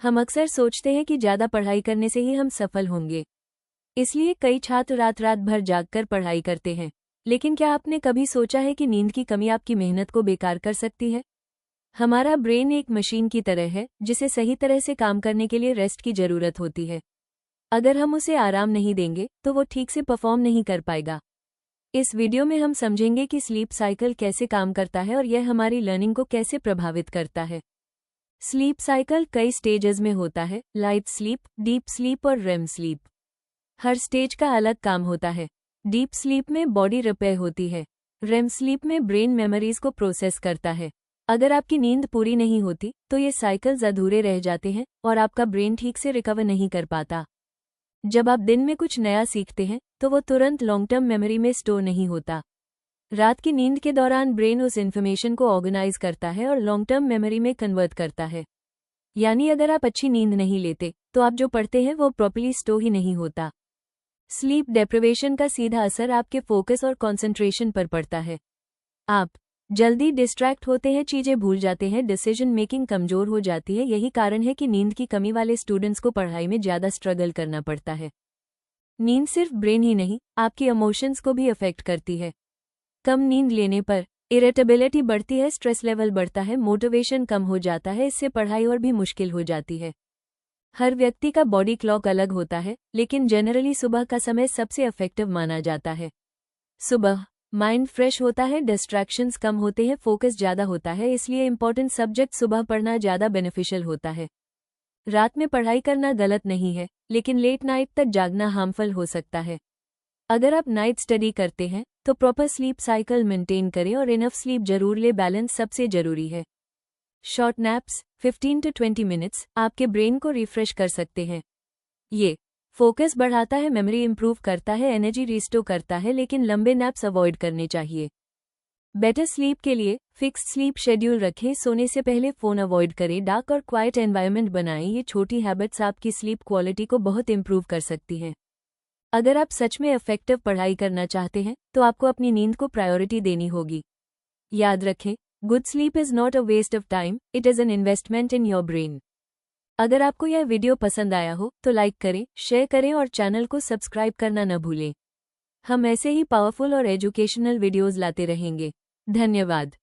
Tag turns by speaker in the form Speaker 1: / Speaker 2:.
Speaker 1: हम अक्सर सोचते हैं कि ज़्यादा पढ़ाई करने से ही हम सफल होंगे। इसलिए कई छात्र रात रात भर जागकर पढ़ाई करते हैं। लेकिन क्या आपने कभी सोचा है कि नींद की कमी आपकी मेहनत को बेकार कर सकती है? हमारा ब्रेन एक मशीन की तरह है जिसे सही तरह से काम करने के लिए रेस्ट की जरूरत होती है। अगर हम उसे आराम नहीं देंगे तो वो ठीक से परफॉर्म नहीं कर पाएगा। इस वीडियो में हम समझेंगे कि स्लीप साइकिल कैसे काम करता है और यह हमारी लर्निंग को कैसे प्रभावित करता है। स्लीप साइकिल कई स्टेजेस में होता है, लाइट स्लीप, डीप स्लीप और रेम स्लीप। हर स्टेज का अलग काम होता है। डीप स्लीप में बॉडी रिपेयर होती है। रेम स्लीप में ब्रेन मेमोरीज को प्रोसेस करता है। अगर आपकी नींद पूरी नहीं होती तो ये साइकिल्स अधूरे रह जाते हैं और आपका ब्रेन ठीक से रिकवर नहीं कर पाता। जब आप दिन में कुछ नया सीखते हैं तो वो तुरंत लॉन्ग टर्म मेमोरी में स्टोर नहीं होता। रात की नींद के दौरान ब्रेन उस इन्फॉर्मेशन को ऑर्गेनाइज करता है और लॉन्ग टर्म मेमोरी में कन्वर्ट करता है। यानी अगर आप अच्छी नींद नहीं लेते तो आप जो पढ़ते हैं वो प्रॉपर्ली स्टोर ही नहीं होता। स्लीप डेप्रिवेशन का सीधा असर आपके फोकस और कंसंट्रेशन पर पड़ता है। आप जल्दी डिस्ट्रैक्ट होते हैं, चीजें भूल जाते हैं, डिसीजन मेकिंग कमजोर हो जाती है। यही कारण है कि नींद की कमी वाले स्टूडेंट्स को पढ़ाई में ज्यादा स्ट्रगल करना पड़ता है। नींद सिर्फ ब्रेन ही नहीं, आपकी इमोशंस को भी अफेक्ट करती है। कम नींद लेने पर इरिटेबिलिटी बढ़ती है, स्ट्रेस लेवल बढ़ता है, मोटिवेशन कम हो जाता है। इससे पढ़ाई और भी मुश्किल हो जाती है। हर व्यक्ति का बॉडी क्लॉक अलग होता है, लेकिन जनरली सुबह का समय सबसे इफेक्टिव माना जाता है। सुबह माइंड फ्रेश होता है, डिस्ट्रैक्शंस कम होते हैं, फोकस ज़्यादा होता है। इसलिए इंपॉर्टेंट सब्जेक्ट सुबह पढ़ना ज़्यादा बेनिफिशियल होता है। रात में पढ़ाई करना गलत नहीं है, लेकिन लेट नाइट तक जागना हार्मफुल हो सकता है। अगर आप नाइट स्टडी करते हैं तो प्रॉपर स्लीप साइकिल मेंटेन करें और इनफ स्लीप जरूर ले। बैलेंस सबसे जरूरी है। शॉर्ट नैप्स 15 to 20 मिनट्स आपके ब्रेन को रिफ्रेश कर सकते हैं। ये फोकस बढ़ाता है, मेमोरी इंप्रूव करता है, एनर्जी रिस्टोर करता है, लेकिन लंबे नैप्स अवॉइड करने चाहिए। बेटर स्लीप के लिए फिक्स्ड स्लीप शेड्यूल रखें। सोने से पहले फ़ोन अवॉइड करें। डार्क और क्वाइट एनवायरनमेंट बनाएं। ये छोटी हैबिट्स आपकी स्लीप क्वालिटी को बहुत इंप्रूव कर सकती हैं। अगर आप सच में इफेक्टिव पढ़ाई करना चाहते हैं तो आपको अपनी नींद को प्रायोरिटी देनी होगी। याद रखें, good sleep is not a waste of time, it is an investment in your brain. अगर आपको यह वीडियो पसंद आया हो तो लाइक करें, शेयर करें और चैनल को सब्सक्राइब करना न भूलें। हम ऐसे ही पावरफुल और एजुकेशनल वीडियोज़ लाते रहेंगे। धन्यवाद।